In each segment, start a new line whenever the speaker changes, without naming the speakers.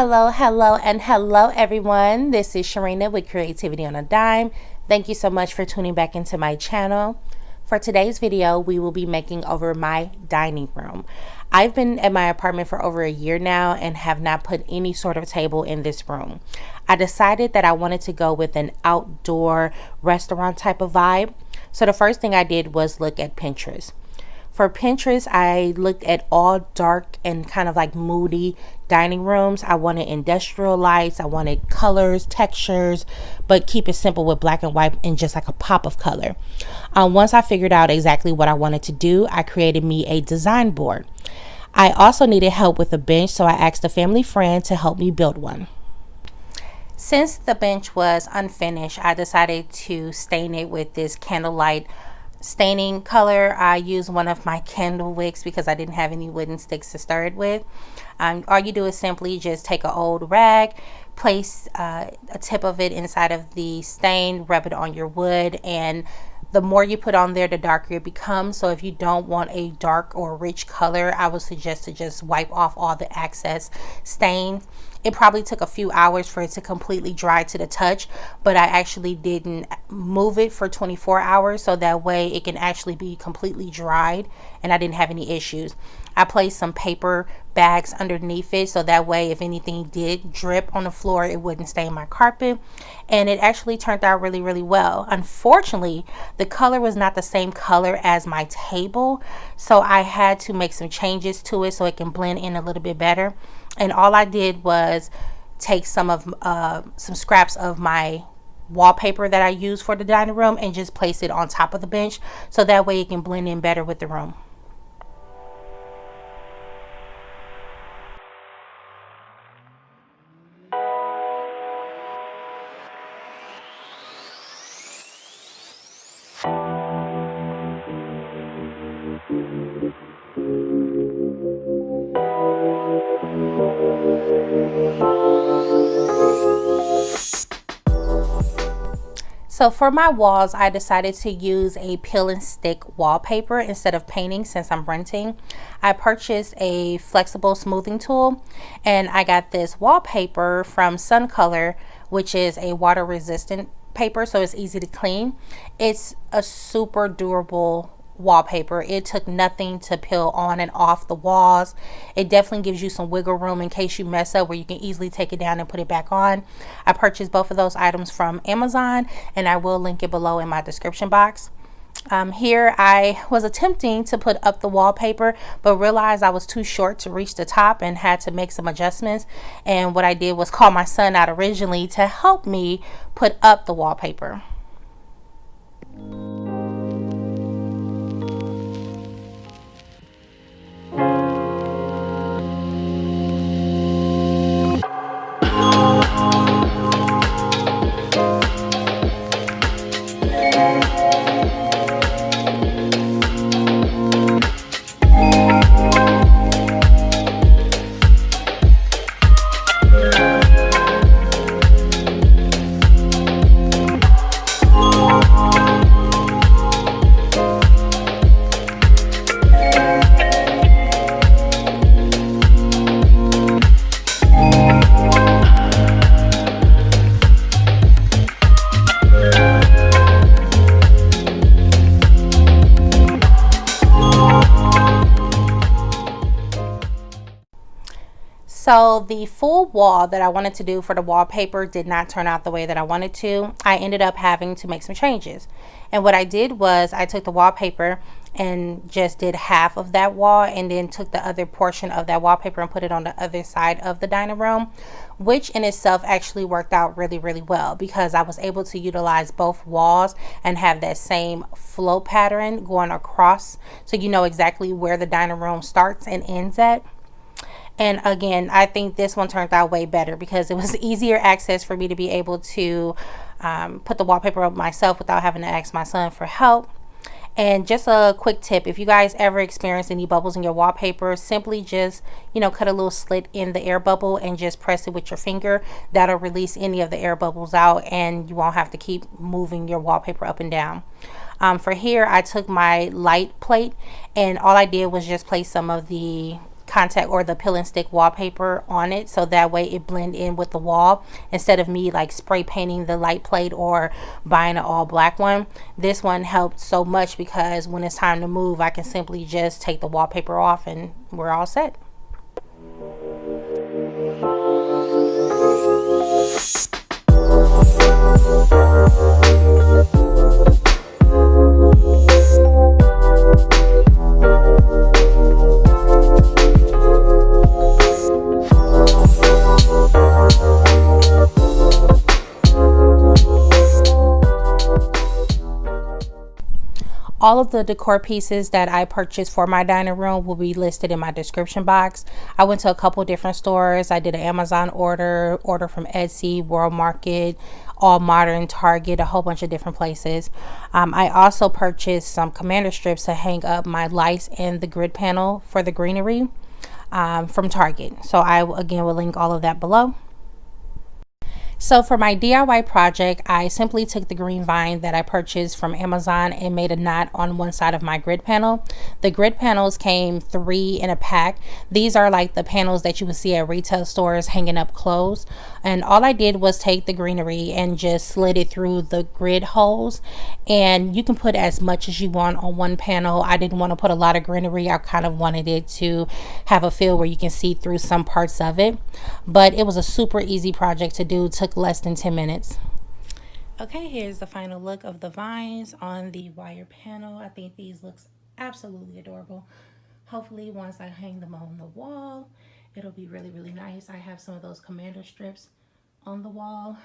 Hello everyone. This is Sharina with Creativity on a Dime. Thank you so much for tuning back into my channel. For today's video, we will be making over my dining room. I've been at my apartment for over a year now and have not put any sort of table in this room. I decided that I wanted to go with an outdoor restaurant type of vibe. So the first thing I did was look at Pinterest. For Pinterest, I looked at all dark and kind of like moody dining rooms. I wanted industrial lights. I wanted colors, textures, but keep it simple with black and white and just like a pop of color. Once I figured out exactly what I wanted to do, I created me a design board. I also needed help with a bench, so I asked a family friend to help me build one. Since the bench was unfinished, I decided to stain it with this candlelight staining color. I used one of my candle wicks because I didn't have any wooden sticks to stir it with. All you do is simply just take an old rag, place a tip of it inside of the stain, rub it on your wood, and the more you put on there, the darker it becomes. So if you don't want a dark or rich color, I would suggest to just wipe off all the excess stain. It probably took a few hours for it to completely dry to the touch, but I actually didn't move it for 24 hours so that way it can actually be completely dried and I didn't have any issues. I placed some paper bags underneath it so that way if anything did drip on the floor, it wouldn't stain my carpet, and it actually turned out really well. Unfortunately, the color was not the same color as my table, so I had to make some changes to it so it can blend in a little bit better. And all I did was take some scraps of my wallpaper that I use for the dining room and just place it on top of the bench so that way it can blend in better with the room. So for my walls, I decided to use a peel and stick wallpaper instead of painting since I'm renting. I purchased a flexible smoothing tool and I got this wallpaper from Sun Color, which is a water resistant paper, so it's easy to clean. It's a super durable wallpaper. It took nothing to peel on and off the walls. It definitely gives you some wiggle room in case you mess up where you can easily take it down and put it back on. I purchased both of those items from Amazon and I will link it below in my description box. Here I was attempting to put up the wallpaper but realized I was too short to reach the top and had to make some adjustments, and what I did was call my son out originally to help me put up the wallpaper. So the full wall that I wanted to do for the wallpaper did not turn out the way that I wanted to. I ended up having to make some changes. And what I did was I took the wallpaper and just did half of that wall and then took the other portion of that wallpaper and put it on the other side of the dining room, which in itself actually worked out really well because I was able to utilize both walls and have that same flow pattern going across so you know exactly where the dining room starts and ends at. And again, I think this one turned out way better because it was easier access for me to be able to put the wallpaper up myself without having to ask my son for help. And just a quick tip, if you guys ever experience any bubbles in your wallpaper, simply just, cut a little slit in the air bubble and just press it with your finger. That'll release any of the air bubbles out and you won't have to keep moving your wallpaper up and down. For here, I took my light plate and all I did was just place some of the contact or the peel and stick wallpaper on it, so that way it blend in with the wall instead of me like spray painting the light plate or buying an all black one. This one helped so much because when it's time to move, I can simply just take the wallpaper off and we're all set. All of the decor pieces that I purchased for my dining room will be listed in my description box. I went to a couple different stores. I did an Amazon order from Etsy, World Market, All Modern, Target, a whole bunch of different places. I also purchased some commander strips to hang up my lights and the grid panel for the greenery from Target. So I, again, will link all of that below. So for my DIY project, I simply took the green vine that I purchased from Amazon and made a knot on one side of my grid panel. The grid panels came 3 in a pack. These are like the panels that you would see at retail stores hanging up clothes. And all I did was take the greenery and just slid it through the grid holes. And you can put as much as you want on one panel. I didn't want to put a lot of greenery. I kind of wanted it to have a feel where you can see through some parts of it. But it was a super easy project to do. It took less than 10 minutes. Okay, here's the final look of the vines on the wire panel. I think these looks absolutely adorable. Hopefully once I hang them on the wall, it'll be really, really nice. I have some of those commander strips on the wall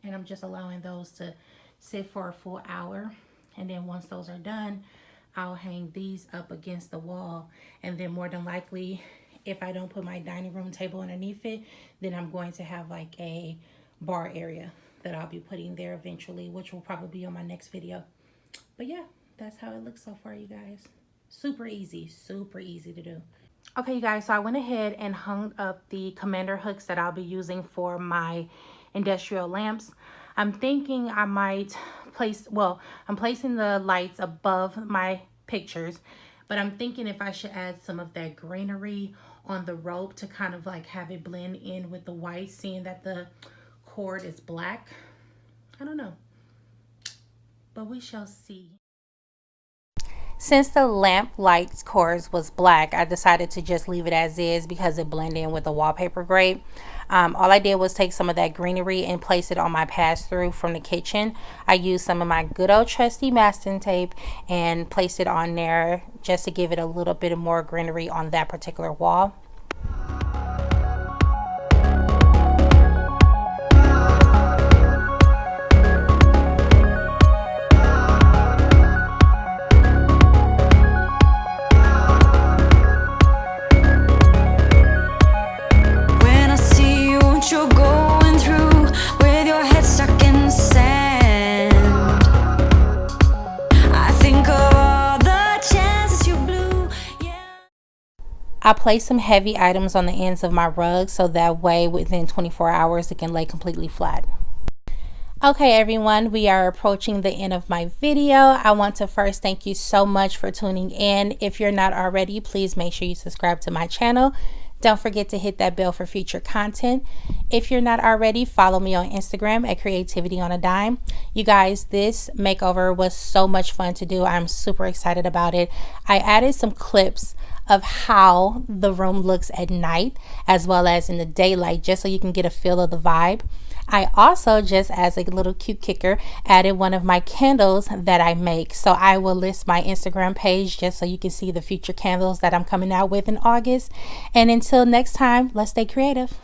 and I'm just allowing those to sit for a full hour. And then once those are done, I'll hang these up against the wall. And then more than likely, if I don't put my dining room table underneath it, then I'm going to have like a bar area that I'll be putting there eventually, which will probably be on my next video. But yeah, that's how it looks so far, you guys. Super easy to do. Okay, you guys, so I went ahead and hung up the commander hooks that I'll be using for my industrial lamps. I'm thinking I might place, well, I'm placing the lights above my pictures, but I'm thinking if I should add some of that greenery on the rope to kind of like have it blend in with the white, seeing that the cord is black. I don't know, but we shall see. Since the lamp lights cords was black, I decided to just leave it as is because it blended in with the wallpaper great. All I did was take some of that greenery and place it on my pass-through from the kitchen. I used some of my good old trusty masking tape and placed it on there just to give it a little bit more greenery on that particular wall. I placed some heavy items on the ends of my rug so that way within 24 hours it can lay completely flat. Okay everyone, we are approaching the end of my video. I want to first thank you so much for tuning in. If you're not already, please make sure you subscribe to my channel. Don't forget to hit that bell for future content. If you're not already, follow me on Instagram at creativityonadime. You guys, this makeover was so much fun to do. I'm super excited about it. I added some clips of how the room looks at night as well as in the daylight, just so you can get a feel of the vibe. I also, just as a little cute kicker, added one of my candles that I make. So I will list my Instagram page just so you can see the future candles that I'm coming out with in August. And until next time, let's stay creative.